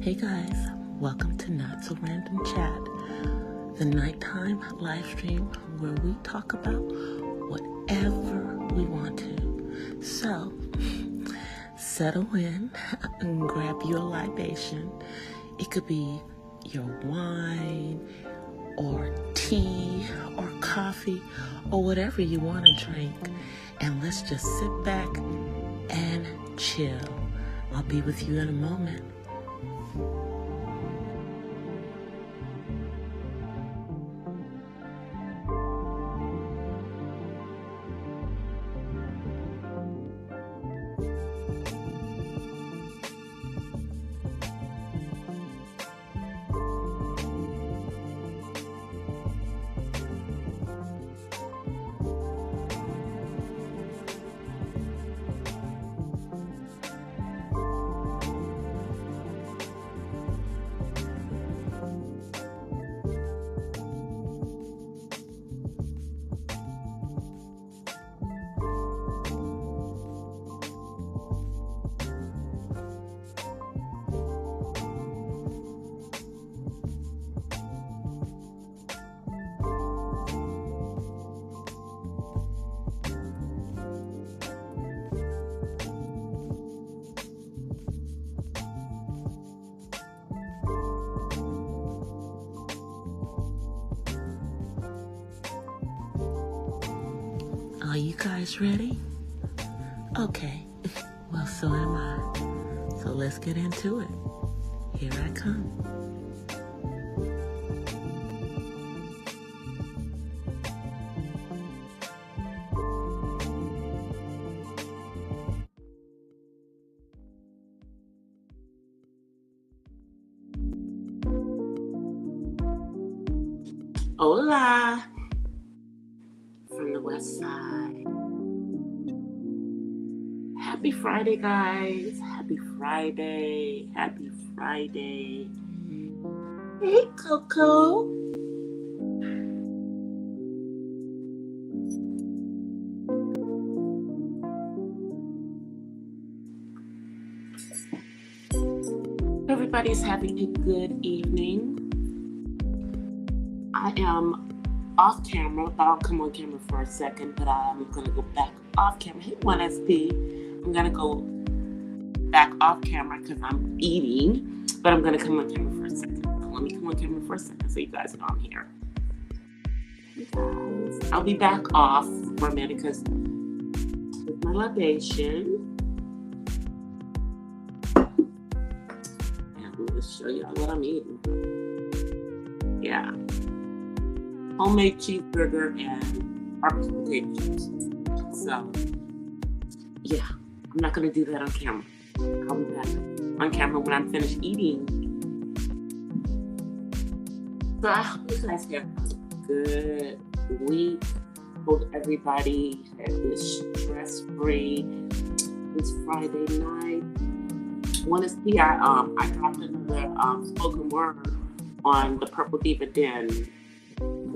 Hey guys, welcome to Not So Random Chat, the nighttime live stream where we talk about whatever we want to. So, settle in and grab your libation. It could be your wine or tea or coffee or whatever you want to drink. And let's just sit back and chill. I'll be with you in a moment. Are you guys ready? Okay, well, so am I. So let's get into it. Here I come. Hola, from the west side. Happy Friday, guys. Happy Friday. Happy Friday. Hey, Coco. Everybody's having a good evening. I am off camera, but I'll come on camera for a second, but I'm going to go back off camera. Hey, 1SP. I'm going to go back off camera because I'm eating, but I'm going to come on camera for a second. So let me come on camera for a second so you guys know I'm here. Hey guys. I'll be back off for a minute because with my libation, and I'm going to show y'all what I'm eating. Yeah. Homemade cheeseburger and barbecue potato chips. So, yeah, I'm not going to do that on camera. I'll be back on camera when I'm finished eating. So I hope you guys have a good week. Hope everybody is stress-free this Friday night. Want to see, I dropped another spoken word on the Purple Diva Den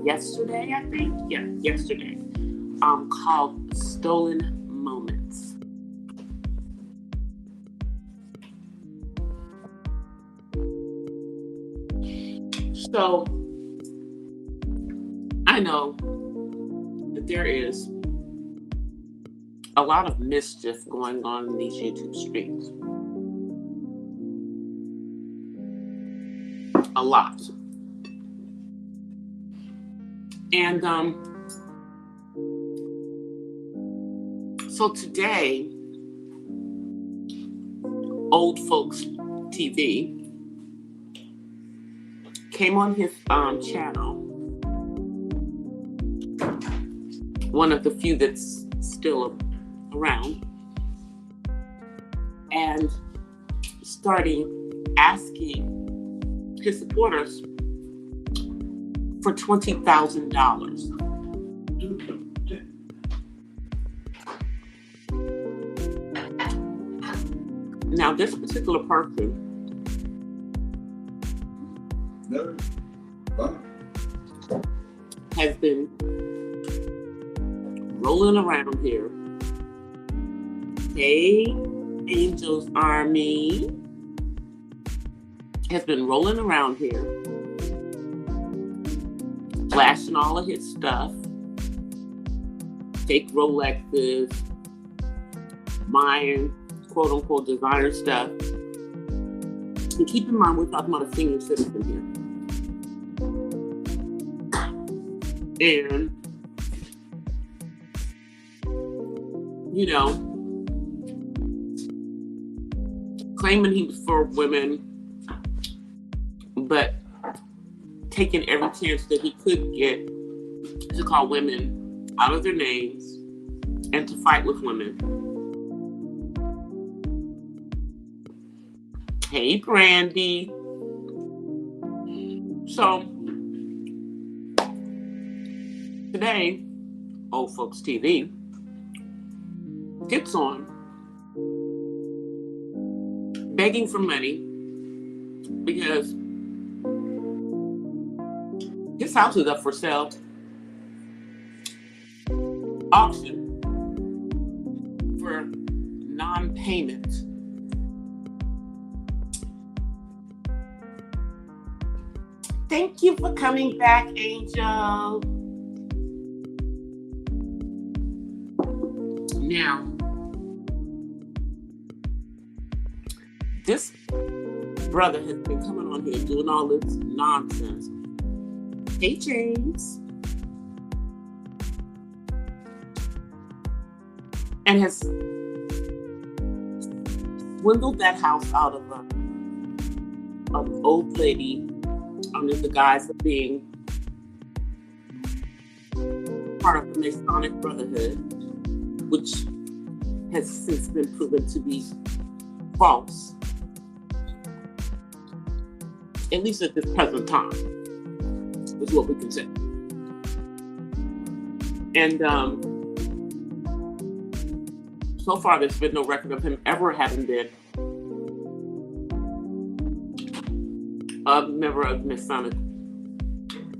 yesterday, I think. Yeah, yesterday. Called Stolen Moments. So, I know that there is a lot of mischief going on in these YouTube streets. A lot. And so today, Old Folks TV came on his channel, one of the few that's still around, and starting asking his supporters for $20,000. Now, this particular person has been rolling around here. Hey, Angels Army. has been rolling around here, flashing all of his stuff, fake Rolexes, buying quote-unquote designer stuff. And keep in mind, we're talking about a senior citizen here. And, you know, claiming he was for women, but taking every chance that he could get to call women out of their names and to fight with women. Hey, Brandy. So, today, Old Folks TV gets on begging for money because his house is up for sale, auction for non-payment. Thank you for coming back, Angel. Now, this brother has been coming on here doing all this nonsense. Hey, James. And has swindled that house out of an old lady under the guise of being part of the Masonic Brotherhood, which has since been proven to be false, at least at this present time, is what we can say. And so far, there's been no record of him ever having been a member of the Masonic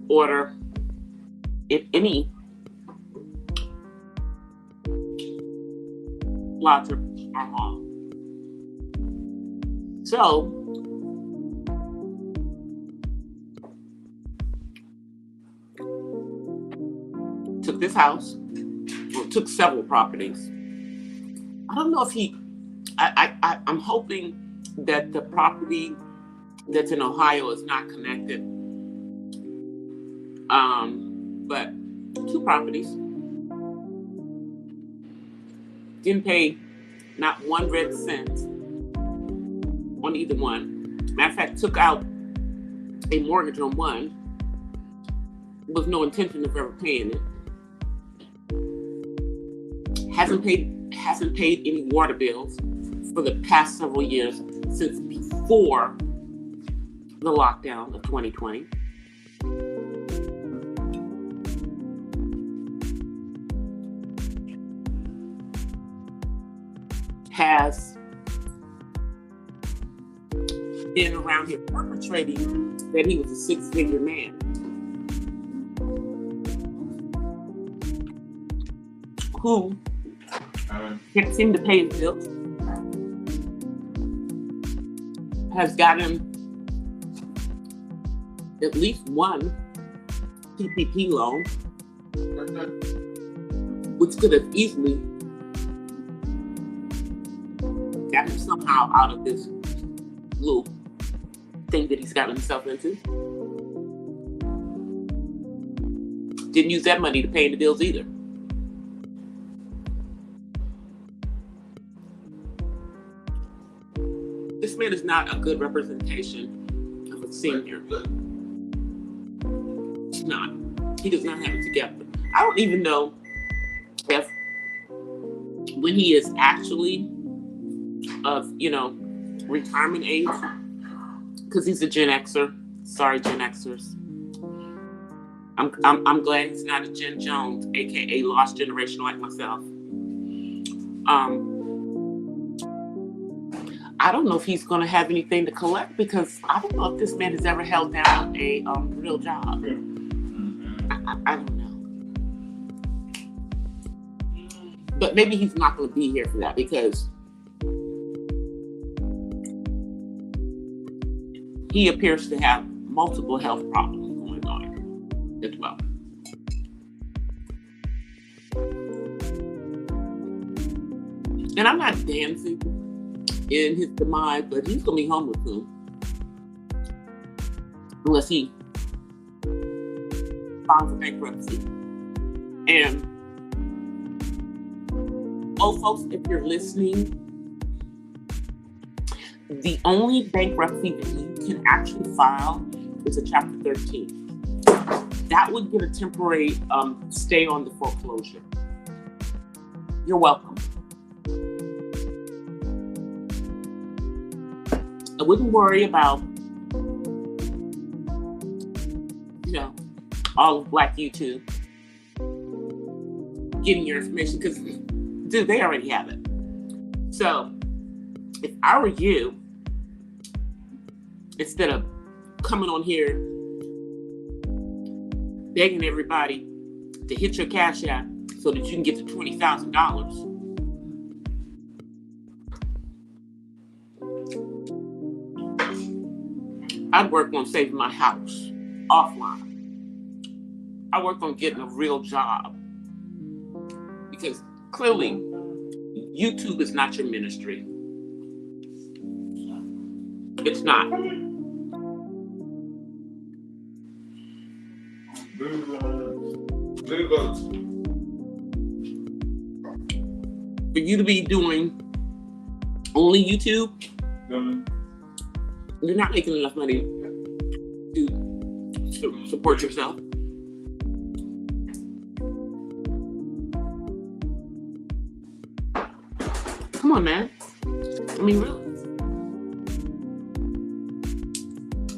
Order in any lodge or hall. So, took this house, well, took several properties. I don't know if I'm hoping that the property that's in Ohio is not connected. But 2 properties. Didn't pay not 1 red cent on either one. Matter of fact, took out a mortgage on one with no intention of ever paying it. Hasn't paid any water bills for the past several years since before the lockdown of 2020. Has been around here perpetrating that he was a 6-figure man who can't seem to pay his bills, has gotten at least one PPP loan, which could have easily got him somehow out of this little thing that he's got himself into. Didn't use that money to pay the bills either. This man is not a good representation of a senior. He's not. He does not have it together. I don't even know if when he is actually of, retirement age, because he's a Gen Xer. Sorry, Gen Xers. I'm glad he's not a Gen Jones, aka lost generation like myself. I don't know if he's going to have anything to collect, because I don't know if this man has ever held down a real job. I don't know. But maybe he's not going to be here for that, because he appears to have multiple health problems going on as well. And I'm not dancing in his demise, but he's going to be homeless soon. Unless he files a bankruptcy. And, oh, folks, if you're listening, the only bankruptcy that you can actually file is a Chapter 13. That would get a temporary stay on the foreclosure. You're welcome. I wouldn't worry about, all of Black YouTube getting your information, because, dude, they already have it. So, if I were you, instead of coming on here begging everybody to hit your Cash App so that you can get to $20,000, I'd work on saving my house offline. I work on getting a real job, because clearly YouTube is not your ministry. It's not. For you to be doing only YouTube, you're not making enough money to support yourself. Come on, man. I mean, really.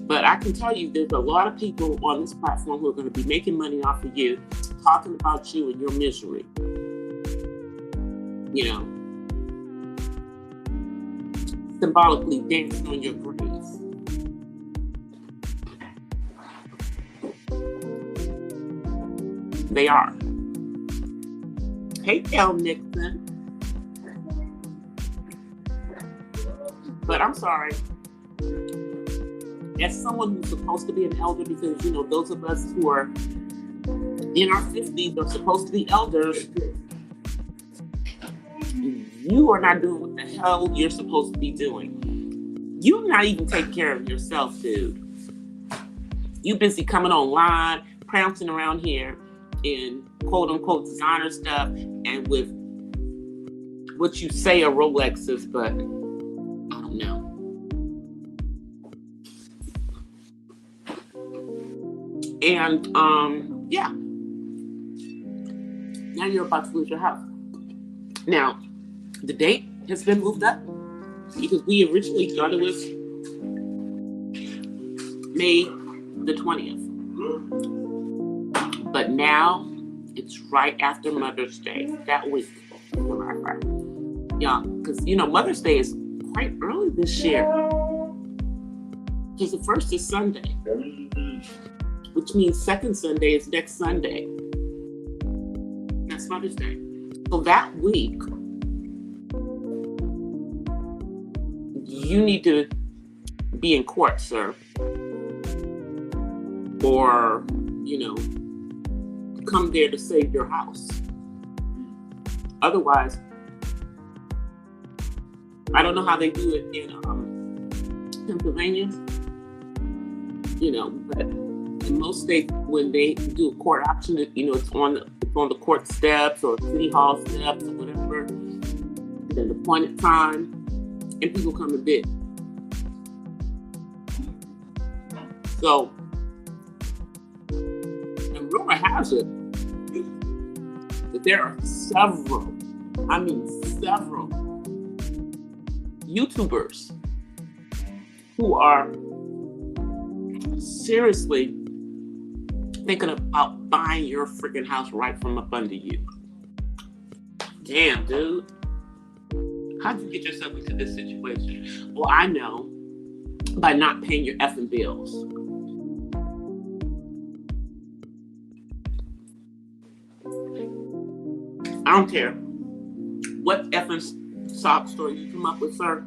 But I can tell you, there's a lot of people on this platform who are going to be making money off of you, talking about you and your misery. Symbolically dancing on your grave. They are. Hey, L. Nixon. But I'm sorry. As someone who's supposed to be an elder, because, those of us who are in our 50s are supposed to be elders, you are not doing what the hell you're supposed to be doing. You're not even taking care of yourself, dude. You busy coming online, prancing around here in quote-unquote designer stuff and with what you say are Rolexes, but I don't know. And, yeah. Now you're about to lose your house. Now, the date has been moved up because we originally thought it was May the 20th. But now it's right after Mother's Day, that week. Yeah, because, Mother's Day is quite early this year. Because the first is Sunday, which means second Sunday is next Sunday. That's Mother's Day. So that week, you need to be in court, sir. Or, come there to save your house. Otherwise, I don't know how they do it in Pennsylvania, but in most states, when they do a court action, it's on the court steps or city hall steps or whatever, at an appointed time, and people come and bid. So, and rumor has it that there are several YouTubers who are seriously thinking about buying your freaking house right from up under you. Damn, dude. How'd you get yourself into this situation? Well, I know, by not paying your effing bills. I don't care what effing sob story you come up with, sir.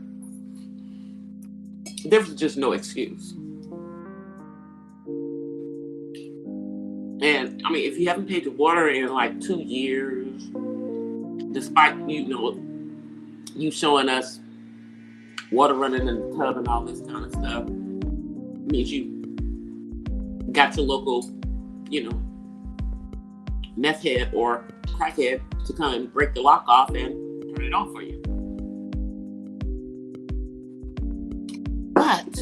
There's just no excuse. I mean, if you haven't paid your water in like 2 years, despite, you showing us water running in the tub and all this kind of stuff, means you got your local, meth head or crackhead to come and break the lock off and turn it on for you. But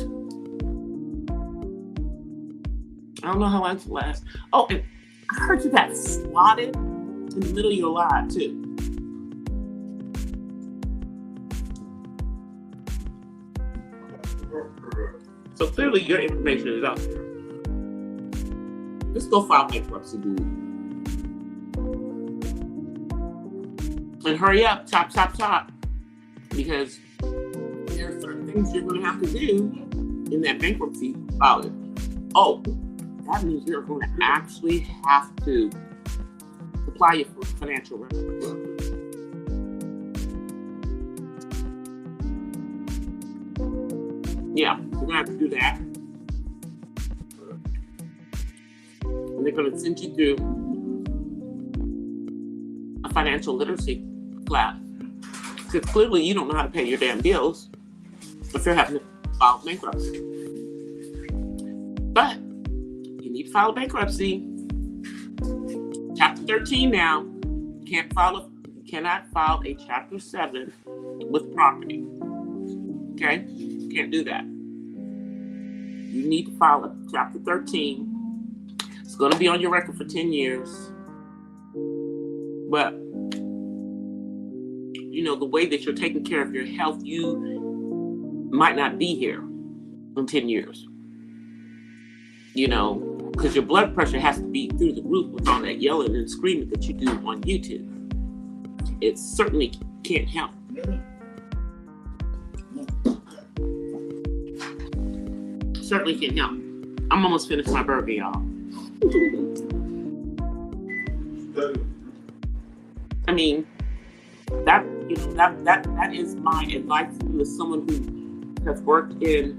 I don't know how long it lasts. Oh, and I heard you got swatted in the middle of your live too. So clearly your information is out there. Just go file bankruptcy, dude. And hurry up, chop, because there are certain things you're going to have to do in that bankruptcy filing. Oh, that means you're going to actually have to supply your financial records. Yeah, you're going to have to do that. And they're going to send you through a financial literacy class. Because clearly you don't know how to pay your damn bills if you're having to file bankruptcy. But you need to file bankruptcy. Chapter 13 now. You cannot file a Chapter 7 with property. Okay? You can't do that. You need to file a Chapter 13. It's going to be on your record for 10 years. But, the way that you're taking care of your health, you might not be here in 10 years. Because your blood pressure has to be through the roof with all that yelling and screaming that you do on YouTube. It certainly can't help. Certainly can't help. I'm almost finished my burger, y'all. I mean, that is my advice to you as someone who has worked in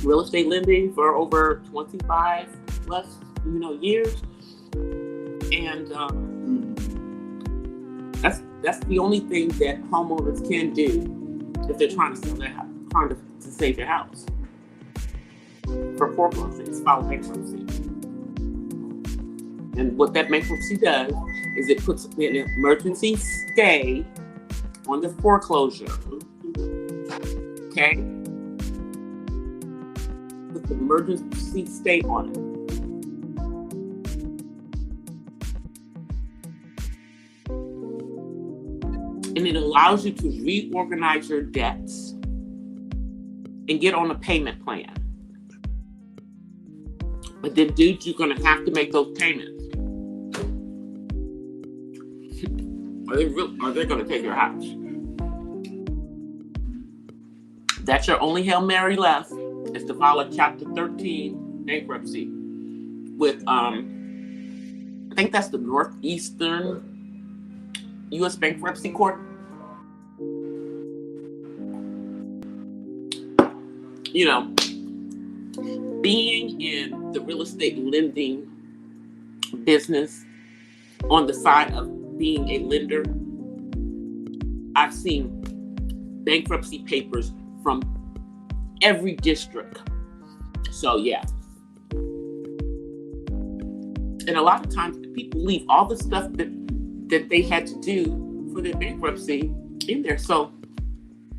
real estate lending for over 25 plus, years. And that's the only thing that homeowners can do if they're trying to sell their house, trying to save their house. For foreclosure, it's file bankruptcy. And what that bankruptcy does is it puts an emergency stay on the foreclosure. Okay? Put the emergency stay on it. And it allows you to reorganize your debts and get on a payment plan. But then, dude, you're going to have to make those payments. Are they going to take your house? That's your only Hail Mary left, is to file a Chapter 13 bankruptcy with, I think that's the Northeastern U.S. Bankruptcy Court. Being in the real estate lending business on the side of being a lender, I've seen bankruptcy papers from every district. So yeah. And a lot of times people leave all the stuff that they had to do for their bankruptcy in there. So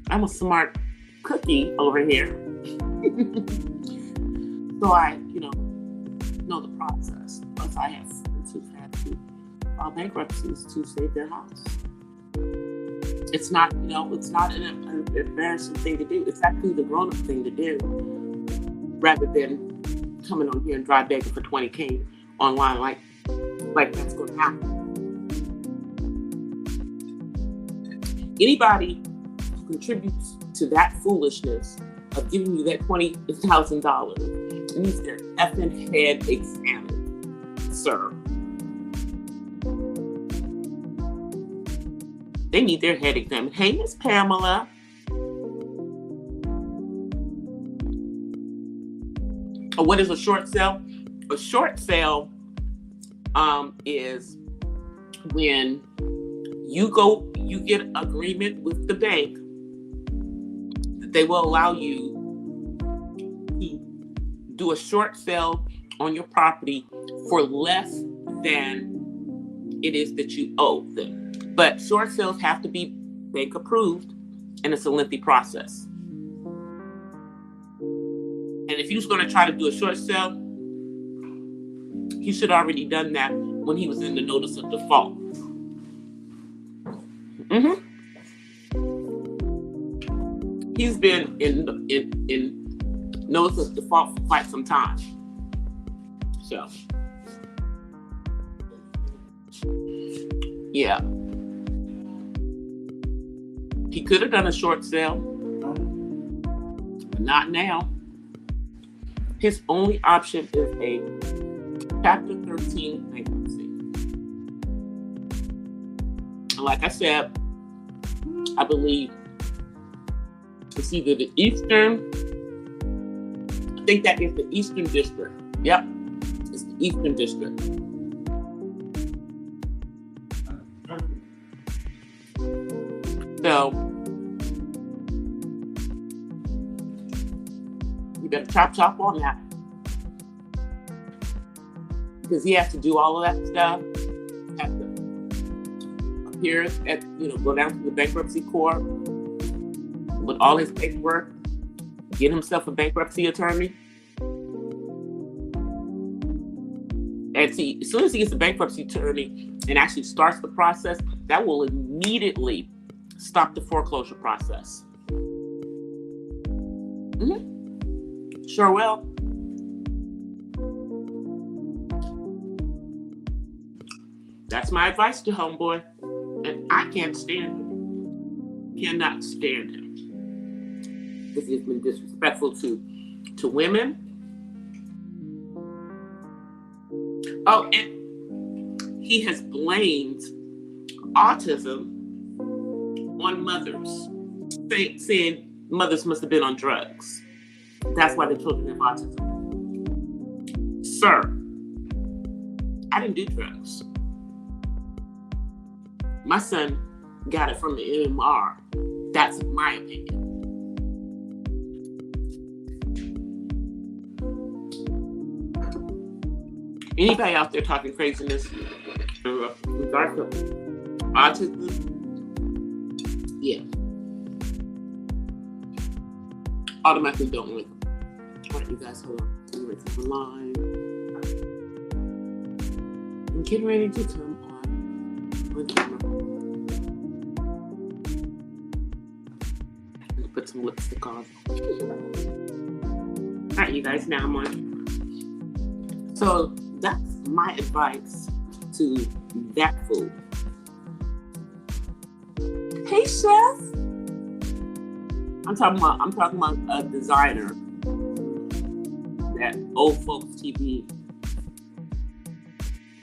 I'm a smart cookie over here. So I, know the process. Plus I have friends who've had to file bankruptcies to save their house. It's not, it's not an embarrassing thing to do. It's actually the grown-up thing to do, rather than coming on here and dry begging for $20K online like that's going to happen. Anybody who contributes to that foolishness of giving you that $20,000 needs their effing head examined, sir. They need their head examined. Hey, Miss Pamela. What is a short sale? A short sale is when you get agreement with the bank that they will allow you to do a short sale on your property for less than it is that you owe them. But short sales have to be bank approved, and it's a lengthy process. And if he was going to try to do a short sale, he should have already done that when he was in the notice of default. He's been in notice of default for quite some time. So, yeah. He could have done a short sale, but not now. His only option is a Chapter 13 bankruptcy. And like I said, I believe it's either the Eastern, I think that is the Eastern District. Yep, it's the Eastern District. So, you better chop on that. Because he has to do all of that stuff. Have to appear at, go down to the bankruptcy court with all his paperwork, get himself a bankruptcy attorney. And see, as soon as he gets a bankruptcy attorney and actually starts the process, that will immediately stop the foreclosure process. Sure will. That's my advice to homeboy. And I can't stand him. Cannot stand him. Because he's been disrespectful to women. Oh, and he has blamed autism on mothers, saying mothers must have been on drugs. That's why the children have autism. Sir, I didn't do drugs. My son got it from the MMR. That's my opinion. Anybody out there talking craziness in regards to autism? Yeah. Automatically don't like them. All right, you guys, hold on. I'm ready to the line. I'm getting ready to come on with camera. Put some lipstick on. All right, you guys, now I'm on. So that's my advice to that fool. Hey, chef. I'm talking about a designer that old folks TV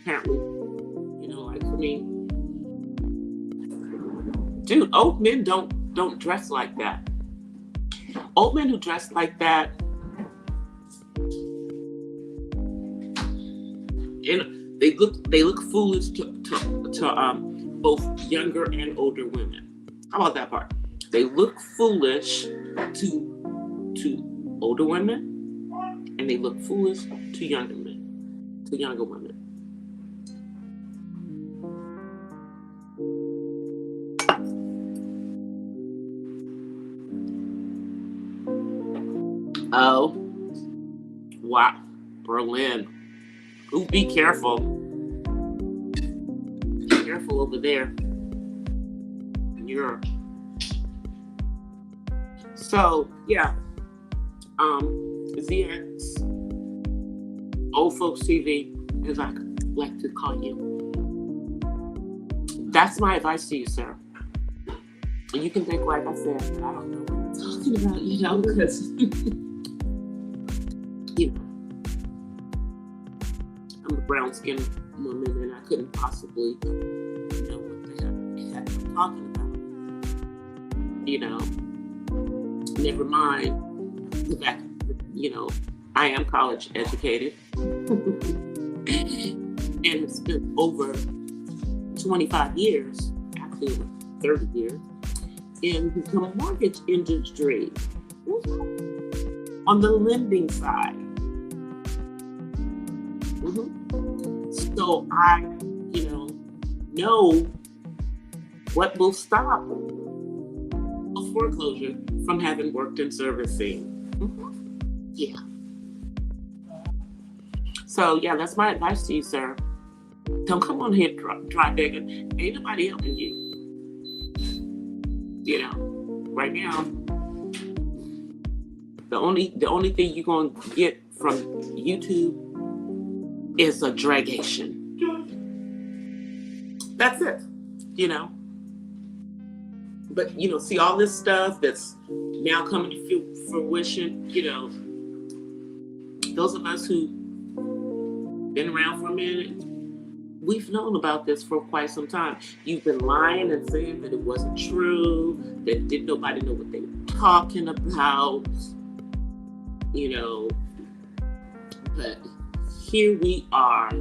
apparently, like for me. Dude, old men don't dress like that. Old men who dress like that, and they look foolish to both younger and older women. How about that part? They look foolish to older women, and they look foolish to younger women. Oh, wow, Berlin. Ooh, be careful. Be careful over there in Europe. So, yeah. ZX, Old Folks TV, as I like to call you. That's my advice to you, sir. And you can think, like I said, I don't know what I'm talking about, because I'm a brown-skinned woman, and I couldn't possibly know what the heck I'm talking about. Never mind the fact that, I am college educated. and have spent over 25 years, actually over 30 years, in the mortgage industry on the lending side. So I, know what will stop a foreclosure from having worked in servicing. Yeah. So yeah, that's my advice to you, sir. Don't come on here dry begging. Ain't nobody helping you. Right now, the only thing you're gonna get from YouTube is a dragation. That's it. But see all this stuff that's now coming to fruition. Those of us who been around for a minute, we've known about this for quite some time. You've been lying and saying that it wasn't true, that didn't nobody know what they were talking about, but here we are.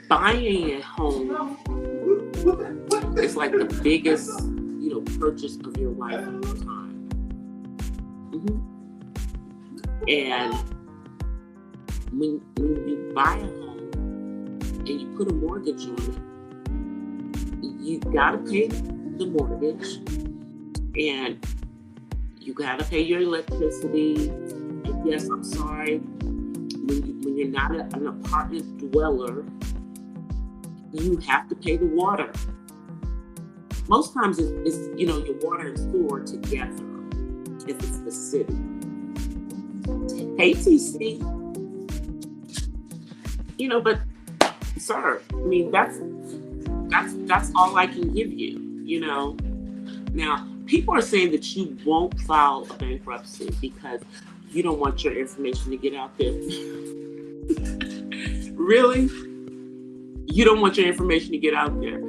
Buying a home is like the biggest, purchase of your lifetime. And when you buy a home and you put a mortgage on it, you gotta pay the mortgage, and you gotta pay your electricity. And yes, I'm sorry, when you're not an apartment dweller, you have to pay the water. Most times it's your water and sewer together if it's the city. Hey TC, but sir, that's all I can give you. Now people are saying that you won't file a bankruptcy because you don't want your information to get out there. Really? You don't want your information to get out there.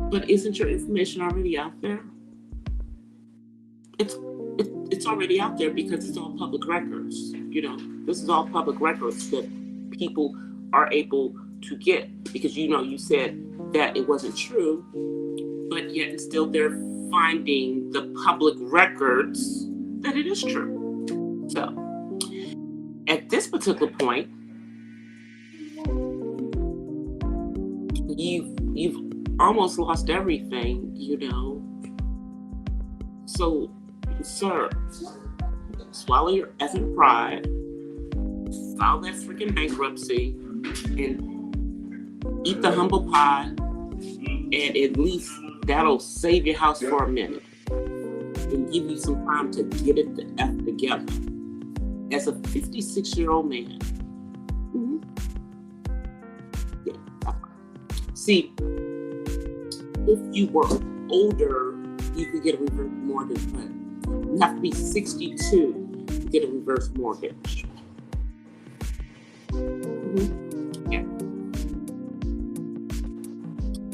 But isn't your information already out there? It's already out there because it's all public records. This is all public records that people are able to get because you said that it wasn't true, but yet and still they're finding the public records that it is true. So at this particular point, you've almost lost everything, So, sir, swallow your effing pride, file that freaking bankruptcy, and eat the humble pie, and at least that'll save your house for a minute and give you some time to get it the F together. As a 56-year-old man. Yeah. See, if you were older, you could get a reverse mortgage, but you have to be 62 to get a reverse mortgage. Yeah.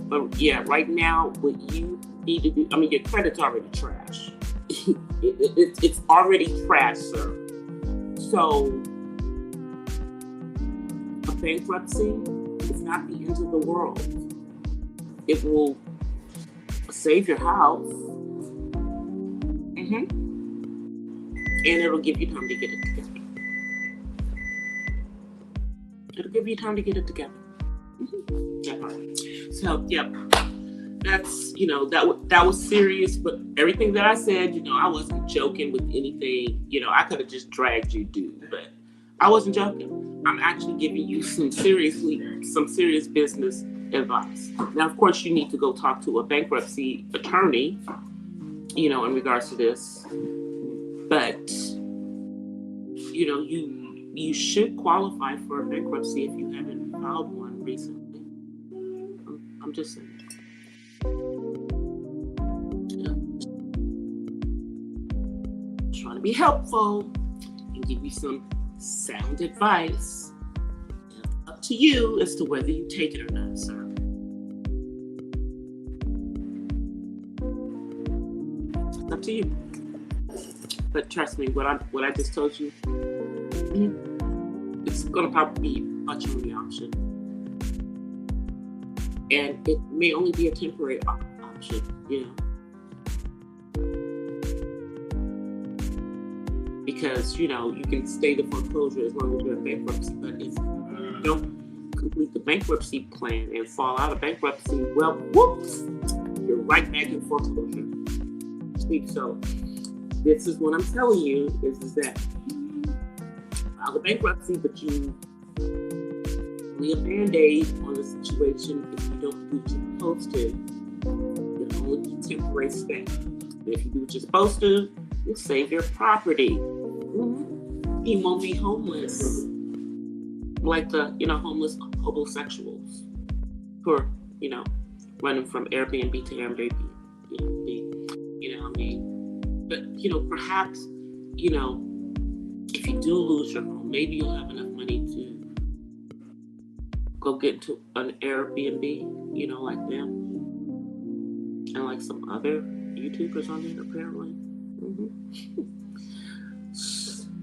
But yeah, right now, what you need to do, your credit's already trash. It's already trash, sir. So, a bankruptcy is not the end of the world. It will save your house. And it'll give you time to get it together. So, yeah, that's, that was serious, but everything that I said, I wasn't joking with anything. I could have just dragged you, dude, but I wasn't joking. I'm actually giving you some serious business advice. Now, of course, you need to go talk to a bankruptcy attorney, in regards to this, but, you should qualify for a bankruptcy if you haven't filed one recently. I'm just saying. Trying to be helpful and give you some sound advice. Up to you as to whether you take it or not, sir. It's up to to you. But trust me, what I just told you, it's gonna probably be much only option, and it may only be a temporary option, you know, because you know you can stay the foreclosure as long as you're in bankruptcy. But if you don't complete the bankruptcy plan and fall out of bankruptcy, well, whoops, you're right back in foreclosure. So this is what I'm telling you is that file the bankruptcy, but you only a band-aid on the situation. If you don't do what you're supposed to, it'll only be temporary stay. If you do what you're supposed to, you'll save your property. You won't be homeless like the homeless homosexuals who are running from Airbnb to Airbnb. You know what I mean? But perhaps if you do lose your home, maybe you'll have enough money to go get into an Airbnb, like them and like some other YouTubers on there apparently.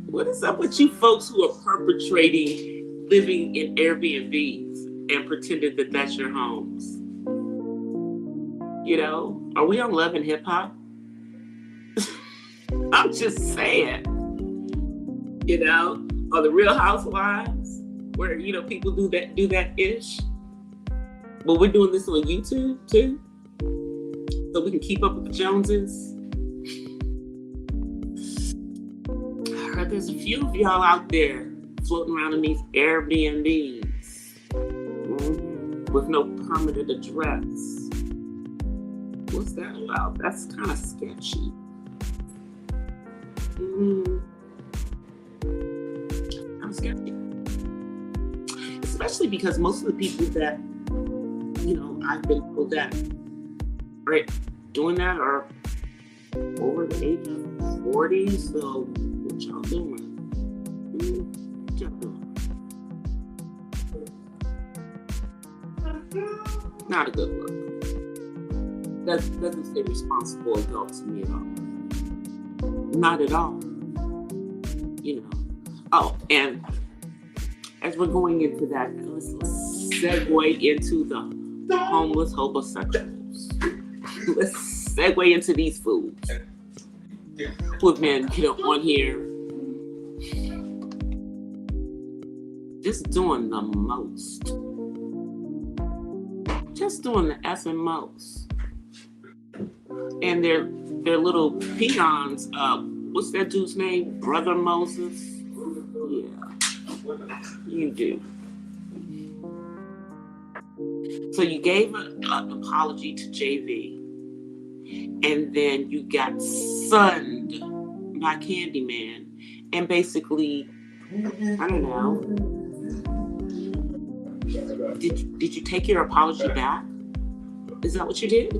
What is up with you folks who are perpetrating living in Airbnbs and pretending that that's your homes? Are we on Love and Hip Hop? I'm just saying. Or the Real Housewives, where people do that ish. But we're doing this on YouTube too, so we can keep up with the Joneses. I heard there's a few of y'all out there floating around in these Airbnbs with no permanent address. What's that about? That's kind of sketchy. I'm sketchy. Especially because most of the people that, I've been told that are doing that are over the age of 40. So what y'all doing? What y'all doing? Not a good look. That doesn't say responsible adult to me at all. Not at all. Oh, and as we're going into that, let's segue into the homeless homosexuals. Let's segue into these fools who have been, on here just doing the most. Just doing the effing most. And they're little peons. What's that dude's name? Brother Moses? Yeah, you do. So you gave an apology to JV, and then you got sunned by Candyman, and basically, I don't know. Did you take your apology back? Is that what you did?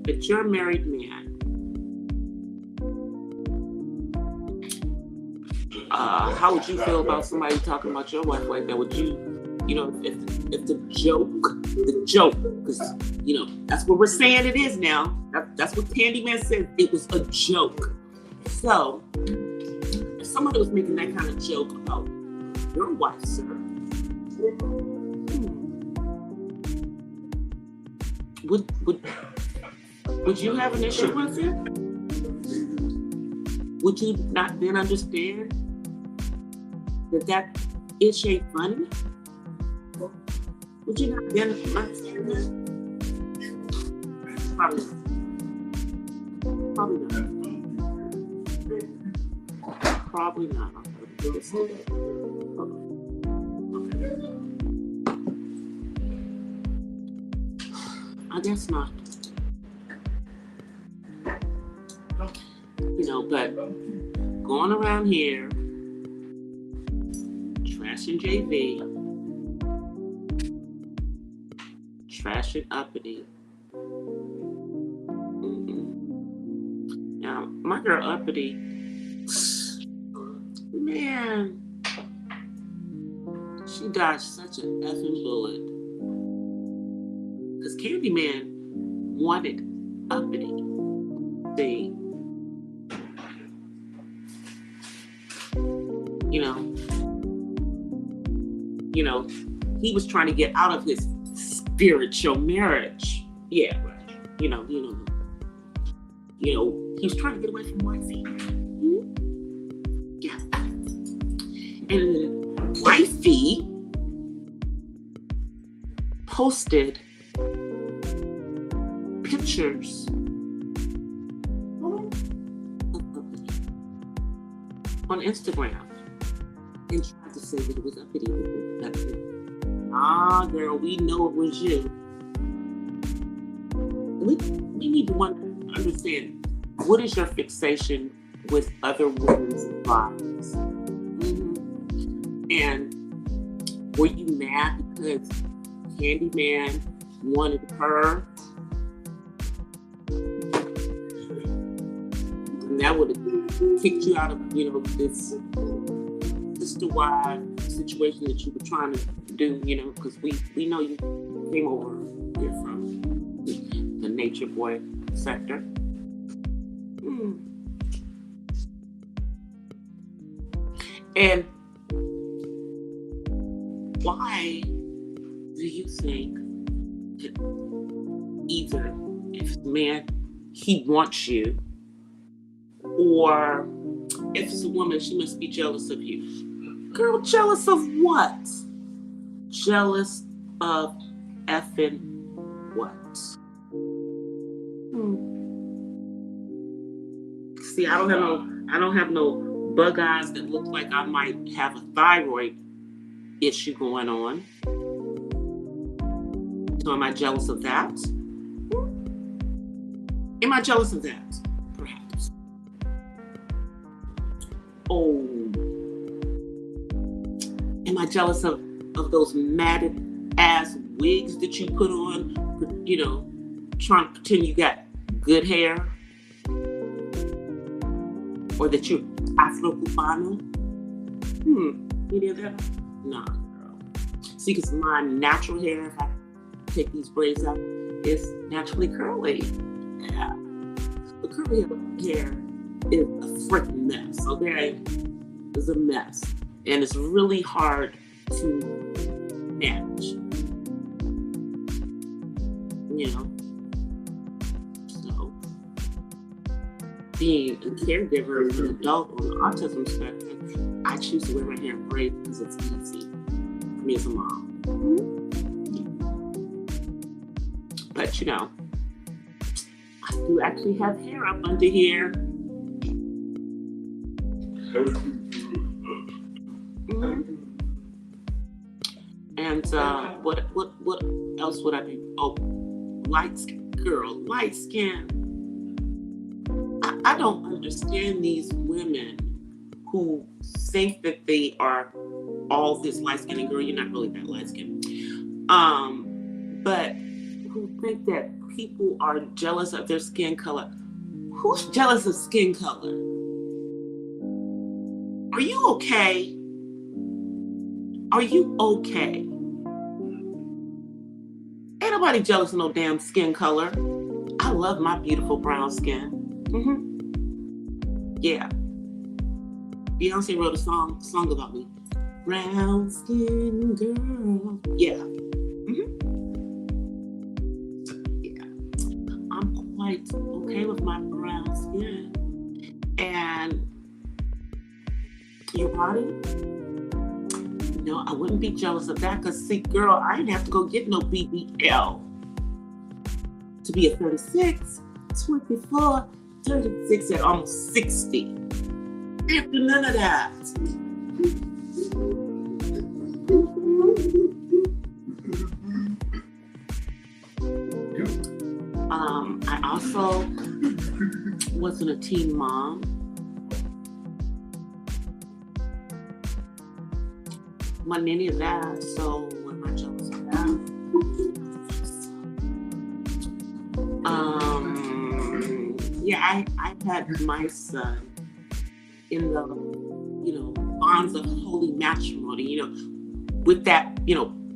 But you're a married man. How would you feel about somebody talking about your wife like that? Would you, if the joke, because, that's what we're saying it is now. That's what Candyman said. It was a joke. So, if somebody was making that kind of joke about your wife, sir, would you have an issue with it? Would you not then understand that ish ain't funny? Would you not then understand that? Probably not. I guess not. But going around here, trashing JV, trashing Uppity. Now, my girl Uppity, man, she dodged such an effing bullet. Candyman wanted uppity. See, you know, he was trying to get out of his spiritual marriage. Yeah, right. He was trying to get away from wifey. Yeah. And then wifey posted pictures on Instagram and tried to say that it was uppity. Ah, girl, we know it was you. We need to understand, what is your fixation with other women's bodies? And were you mad because Candyman wanted her? And that would have kicked you out of, this sister-wife situation that you were trying to do, because we know you came over here from the nature boy sector. And why do you think that either if a man, he wants you, or if it's a woman, she must be jealous of you? Girl, jealous of what? Jealous of effing what? See, I don't have no bug eyes that look like I might have a thyroid issue going on. So am I jealous of that? Am I jealous of that? Perhaps. Oh. Am I jealous of those matted ass wigs that you put on, trying to pretend you got good hair? Or that you're Afro-Cubano? Any of that? Nah, girl. See, because my natural hair, if I take these braids out, is naturally curly. Yeah. The curly hair is a freaking mess, okay? It's a mess. And it's really hard to manage. So, being a caregiver of an adult on the autism spectrum, I choose to wear my hair in braids because it's easy for me as a mom. But I do actually have hair up under here. And what else would I be? Oh, light skin. I don't understand these women who think that they are all this light skin. And girl, you're not really that light skin. But who think that people are jealous of their skin color. Who's jealous of skin color? Are you okay? Are you okay? Ain't nobody jealous of no damn skin color. I love my beautiful brown skin. Yeah. Beyonce wrote a song about me. Brown skin girl. Yeah. Yeah. I'm quite okay with my brown skin. And your body? No, I wouldn't be jealous of that because, see, girl, I didn't have to go get no BBL to be a 36, 24, 36, and almost 60. After none of that. I also wasn't a teen mom. Wasn't any of that, so what am I jealous of that? Yeah, I had my son in the, bonds of holy matrimony, with that,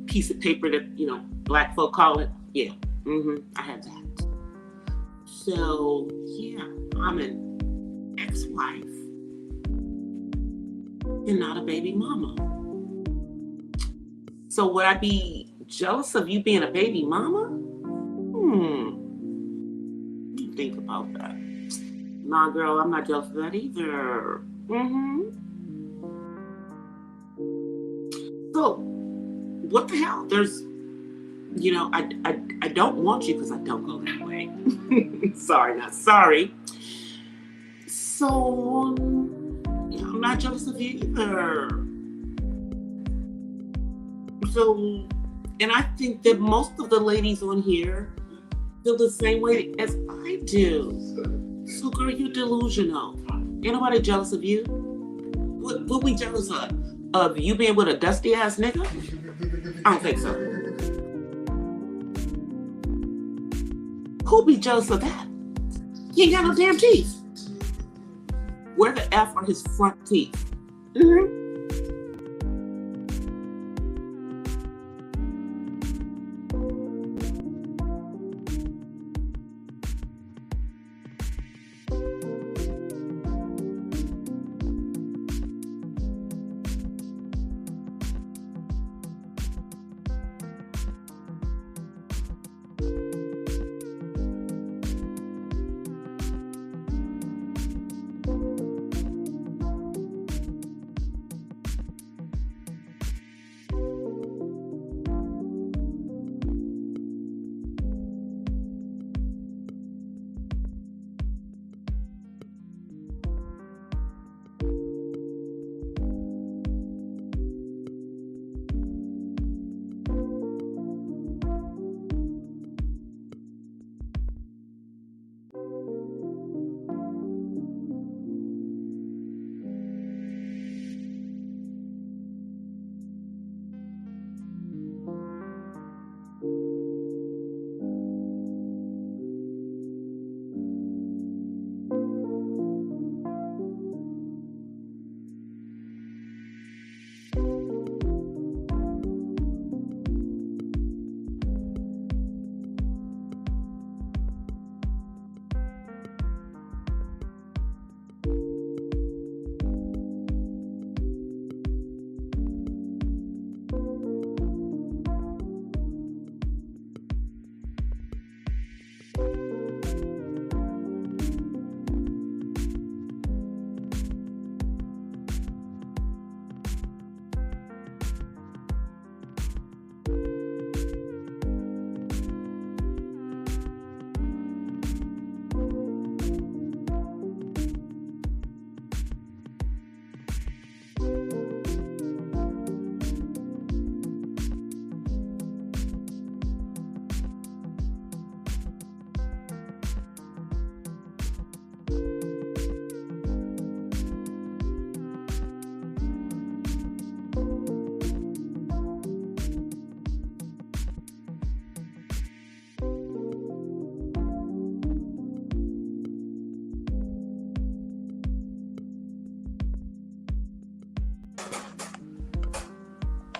piece of paper that, black folk call it. Yeah, I had that. So yeah, I'm an ex-wife and not a baby mama. So would I be jealous of you being a baby mama? Think about that. Nah, girl, I'm not jealous of that either. So, what the hell? There's, I don't want you because I don't go that way. Sorry, not sorry. So, I'm not jealous of you either. So, and I think that most of the ladies on here feel the same way as I do. So, girl, you delusional. Ain't nobody jealous of you. What we jealous of? Of you being with a dusty ass nigga? I don't think so. Who'll be jealous of that? He ain't got no damn teeth. Where the F are his front teeth?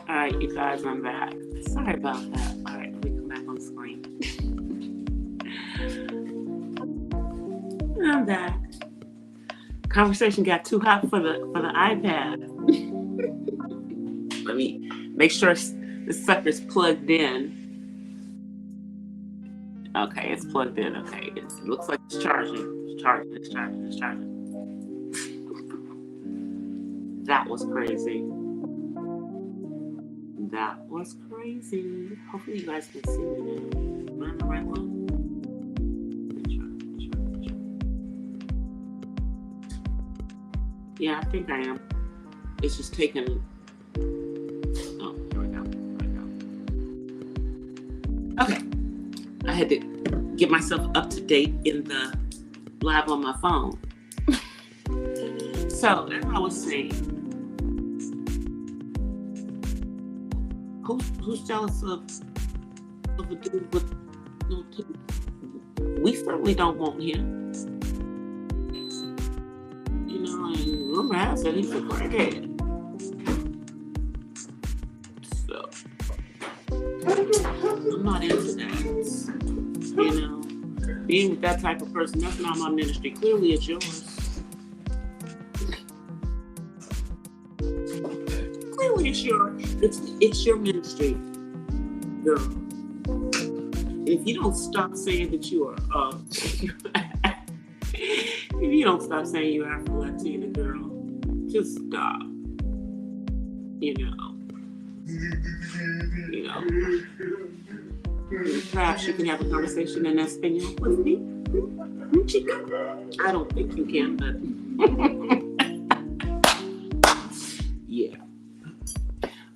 All right, you guys, I'm back. Sorry about that. All right, let me come back on screen. I'm back. Conversation got too hot for the iPad. Let me make sure this sucker's plugged in. Okay, it's plugged in. Okay, it looks like it's charging. It's charging. That was crazy. Hopefully you guys can see me now. Am I on the right one? Yeah, I think I am. It's just taking... Oh, here we go. Okay. I had to get myself up to date in the live on my phone. So, as I was saying, who's jealous of a dude with no teeth? We certainly don't want him. And rumor has it he's a crackhead. So, I'm not into that. You know, being with that type of person, that's not my ministry. Clearly, it's yours. Clearly, it's your ministry, girl. If you don't stop saying that you are, if you don't stop saying you're Afro-Latina, girl, just stop. You know. Perhaps you can have a conversation in Espanol with me. I don't think you can, but yeah.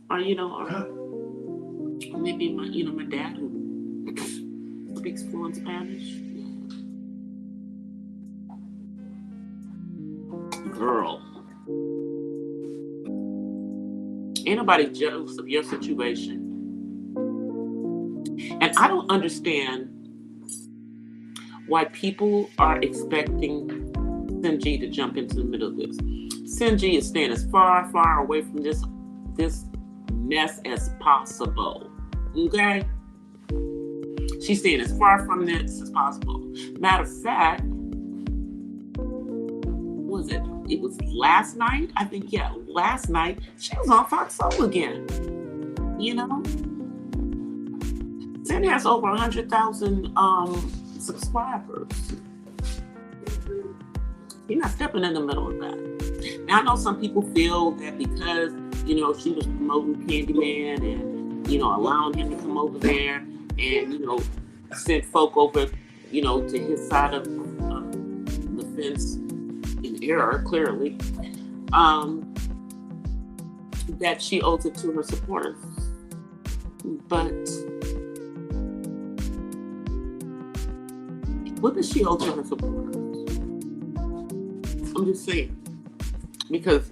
Or maybe my dad who speaks fluent Spanish. Girl, ain't nobody jealous of your situation. And I don't understand why people are expecting Sinji to jump into the middle of this. Sinji is staying as far, far away from this mess as possible. Okay? She's staying as far from this as possible. Matter of fact, it was last night? I think, yeah, last night, she was on Fox Soul again. You know? Sin has over 100,000 subscribers. You're not stepping in the middle of that. Now, I know some people feel that because, she was promoting Candyman and, allowing him to come over there and, sent folk over, to his side of the fence in error, clearly, that she owes it to her supporters. But what does she owe to her supporters? I'm just saying. Because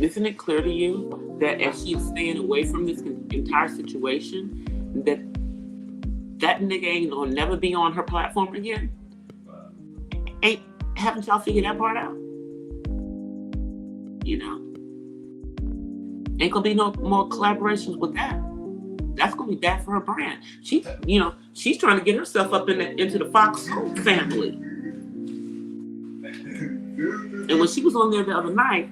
isn't it clear to you that as she's staying away from this entire situation, that nigga ain't gonna never be on her platform again? Haven't y'all figured that part out? Ain't gonna be no more collaborations with that. That's gonna be bad for her brand. She's trying to get herself up into the Fox Soul family. And when she was on there the other night,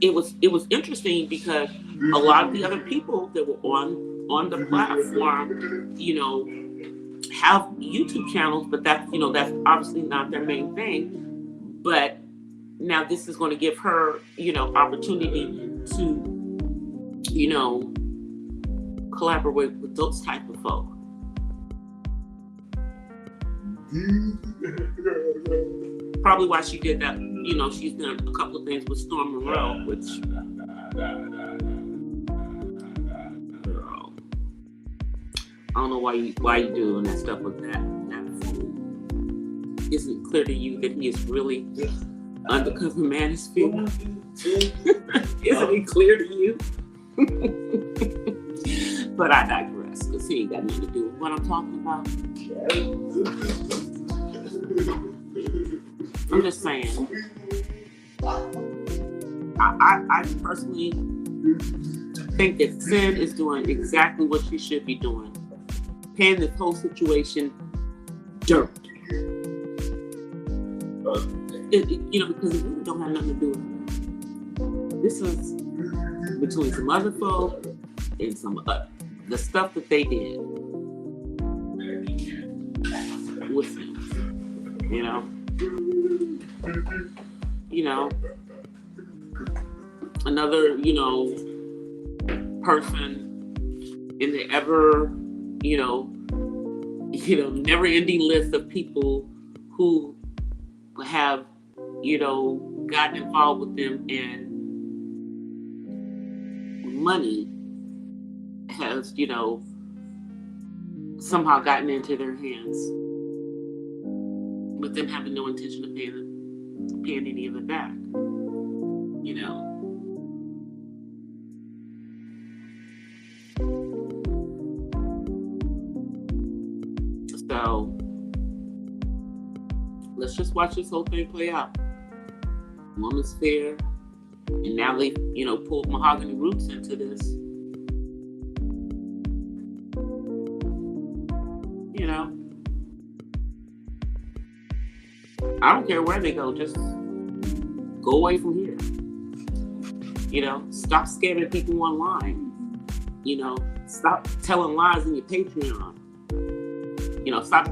it was interesting because a lot of the other people that were on the platform, have YouTube channels, but that's obviously not their main thing. But now this is going to give her, opportunity to, collaborate with those type of folk. Probably why she did that. She's done a couple of things with Storm Monroe, which I don't know why you doing that stuff with that fool. Isn't it clear to you that he is really undercover manosphere? Isn't it clear to you? But I digress, because he ain't got nothing to do with what I'm talking about. I'm just saying. I personally think that Sin is doing exactly what she should be doing. Paying this whole situation dirt. Because it really don't have nothing to do with it. This is between some other folk and some the stuff that they did with him. Another, person in the ever, never-ending list of people who have, gotten involved with them, and money has, somehow gotten into their hands, with them having no intention of paying any of it back. So let's just watch this whole thing play out. Woman's Fair, and now they, pulled Mahogany Roots into this. I don't care where they go, just go away from here. Stop scamming people online. Stop telling lies in your Patreon. Stop,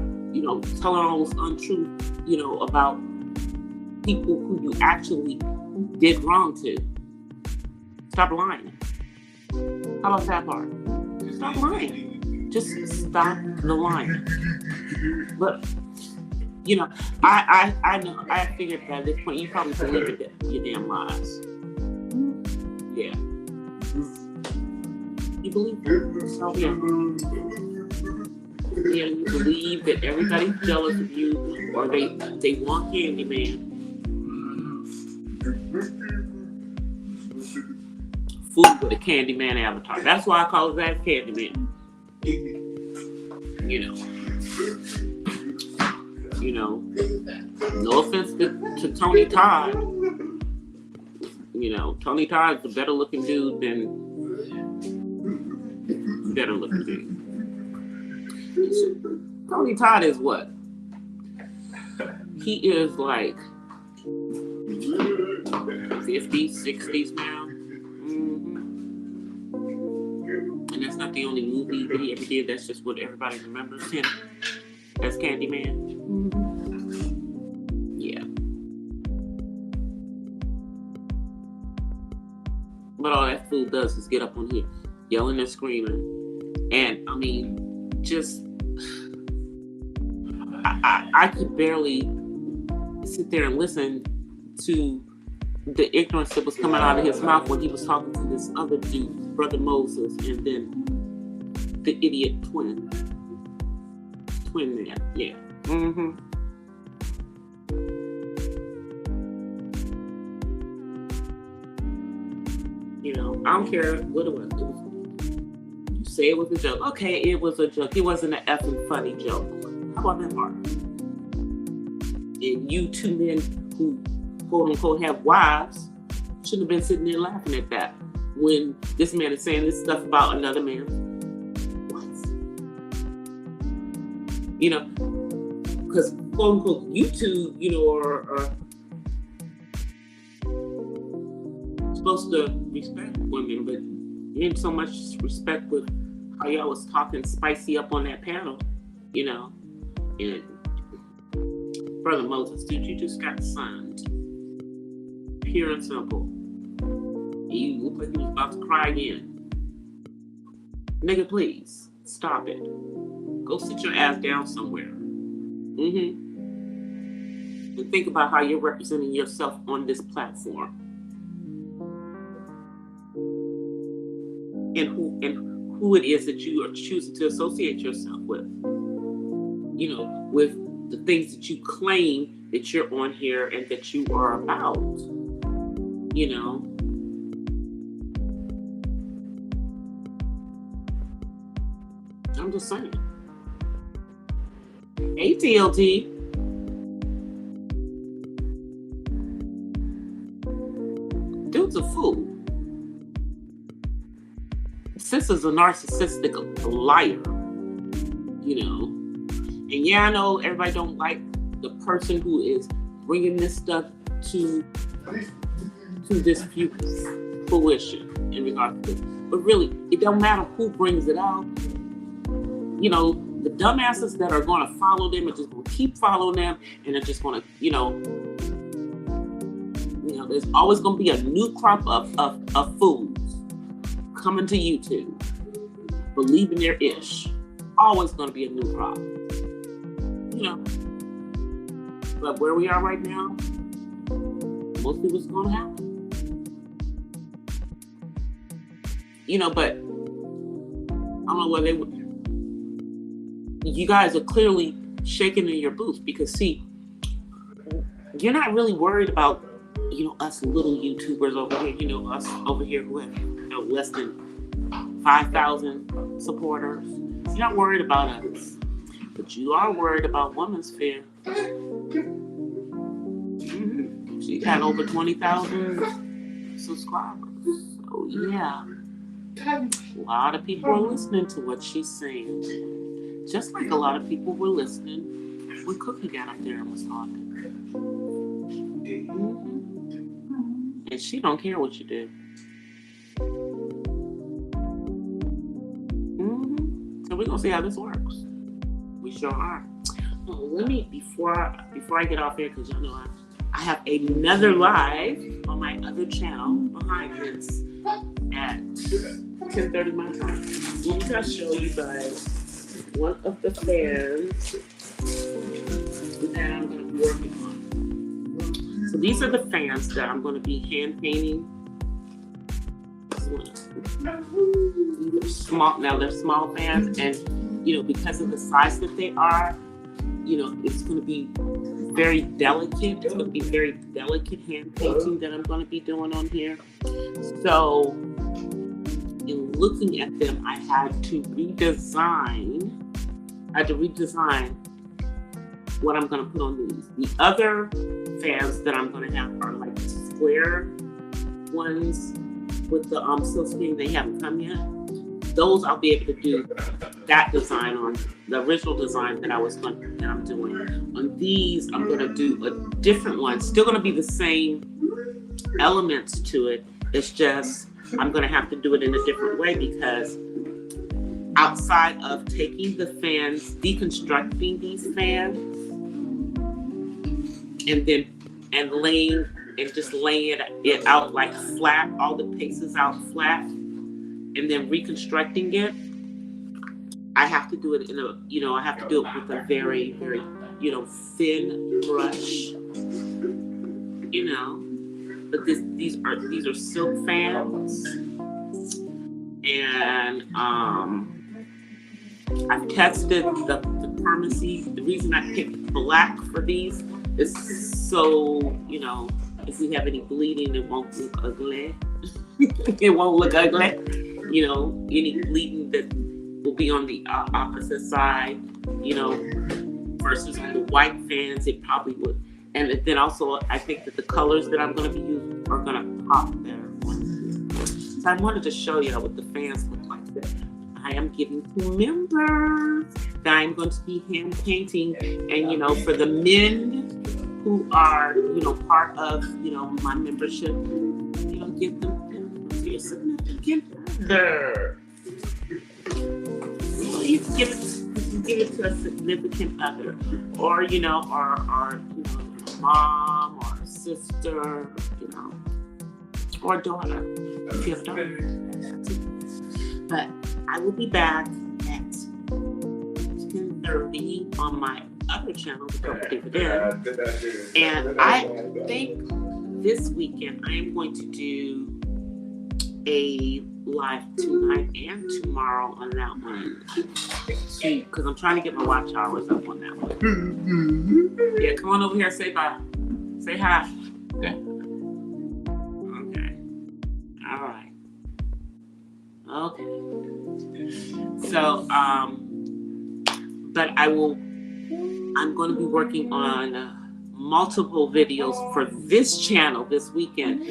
telling all those untruth, about people who you actually did wrong to. Stop lying. How about that part? Stop lying. Just stop the lying. But, I know, I figured by this point, you probably believe your damn lies. Yeah. You believe it. So, yeah. Yeah, you believe that everybody's jealous of you, or they want Candyman. Food with a Candyman avatar. That's why I call it that, Candyman. No offense to Tony Todd. Tony Todd's a better looking dude than Tony Todd is what? He is like 50s, 60s now. And that's not the only movie that he ever did. That's just what everybody remembers him as, Candyman. Yeah. But all that fool does is get up on here, yelling and screaming. And, I mean, just... I could barely sit there and listen to the ignorance that was coming out of his mouth when he was talking to this other dude, Brother Moses, and then the idiot twin man. Yeah. I don't care what it was. You say it was a joke. Okay, it was a joke. It wasn't an effing funny joke. How about that part? And you two men who, quote unquote, have wives shouldn't have been sitting there laughing at that when this man is saying this stuff about another man. What? Because, quote unquote, you two, are supposed to respect women, but you didn't so much respect with how y'all was talking spicy up on that panel, And Brother Moses, dude, you just got signed. Pure and simple. You look like you was about to cry again. Nigga, please, stop it. Go sit your ass down somewhere. And think about how you're representing yourself on this platform. And who it is that you are choosing to associate yourself with. With the things that you claim that you're on here and that you are about. I'm just saying. ATLT. Dude's a fool. Sis is a narcissistic liar. And yeah, I know everybody don't like the person who is bringing this stuff to this fruition in regards to this. But really, it don't matter who brings it out. The dumbasses that are going to follow them are just going to keep following them, and they're just going to, there's always going to be a new crop of fools coming to YouTube, believing their ish. Always going to be a new crop. But where we are right now, most people's going to happen. But I don't know whether they would. You guys are clearly shaking in your boots because, see, you're not really worried about, us little YouTubers over here, us over here who have less than 5,000 supporters. You're not worried about us. But you are worried about Woman's Fair. She had over 20,000 subscribers. So, yeah. A lot of people are listening to what she's saying. Just like a lot of people were listening when Cookie got up there and was talking. she don't care what you do. So we're gonna see how this works. We sure are. Oh, let me before I get off here, because y'all know I have another live on my other channel behind this at 10:30 my time. Let me just show you guys one of the fans that I'm going to be working on. So these are the fans that I'm going to be hand painting. They're small. Now they're small fans, and because of the size that they are, it's going to be very delicate. It's going to be very delicate hand painting that I'm going to be doing on here. So in looking at them, I had to redesign what I'm going to put on these. The other fans that I'm going to have are like square ones with the silk screen. They haven't come yet. Those I'll be able to do that design on, the original design that I'm doing. On these, I'm going to do a different one. Still going to be the same elements to it. It's just I'm going to have to do it in a different way, because outside of taking the fans, deconstructing these fans, and laying it out like flat, all the pieces out flat, and then reconstructing it, I have to do it with a very, very, thin brush, but these are silk fans, and I've tested the permanency. The reason I picked black for these is so, if we have any bleeding, it won't look ugly. It won't look ugly. Any bleeding that will be on the opposite side, versus on the white fans, it probably would. And then also, I think that the colors that I'm going to be using are going to pop better. So I wanted to show you what the fans look like. I am giving 2 members that I'm going to be hand painting, and for the men who are part of my membership, give them to your significant other. You can give it to a significant other, or or mom or sister, or daughter if you have a daughter. But I will be back at 10:30 on my other channel, and I think this weekend I am going to do a live tonight and tomorrow on that one, because I'm trying to get my watch hours up on that one. Yeah, come on over here, say bye, say hi. Okay. All right. Okay. So, but I'm going to be working on multiple videos for this channel this weekend.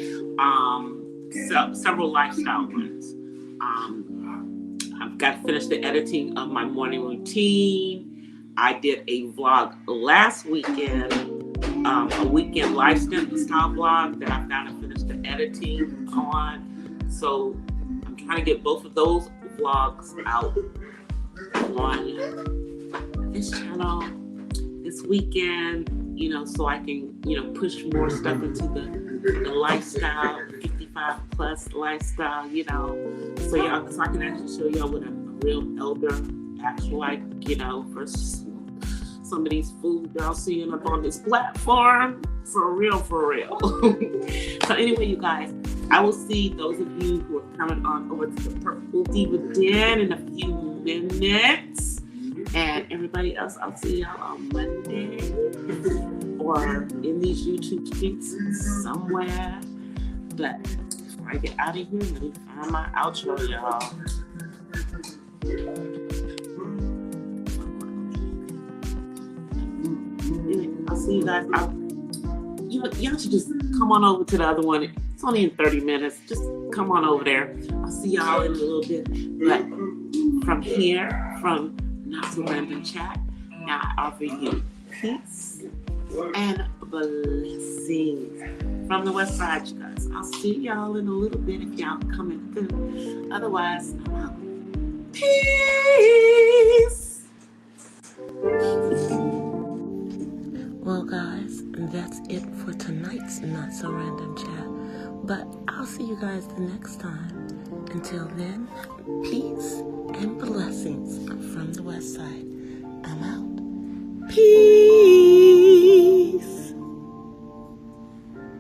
Several lifestyle ones. I've got to finish the editing of my morning routine. I did a vlog last weekend, a weekend lifestyle vlog that I've got to finish the editing on. So I'm trying to get both of those vlogs out on this channel this weekend, so I can, push more stuff into the lifestyle, 55 plus lifestyle, so I can actually show y'all what a real elder acts like, for some of these fools y'all seeing up on this platform, for real. So anyway, you guys, I will see those of you who are coming on over to the Purple Diva Den in a few minutes. And everybody else, I'll see y'all on Monday or in these YouTube streets somewhere. But before I get out of here, let me find my outro, y'all. I'll see you guys. Y'all should just come on over to the other one. It's only in 30 minutes. Just come on over there. I'll see y'all in a little bit. But from here, from Not So Random Chat, now I offer you peace and blessings from the West Side, you guys. I'll see y'all in a little bit if y'all coming through. Otherwise, I'm out. Peace. Well, guys, that's it for tonight's Not So Random Chat. But I'll see you guys the next time. Until then, peace and blessings from the West Side. I'm out. Peace.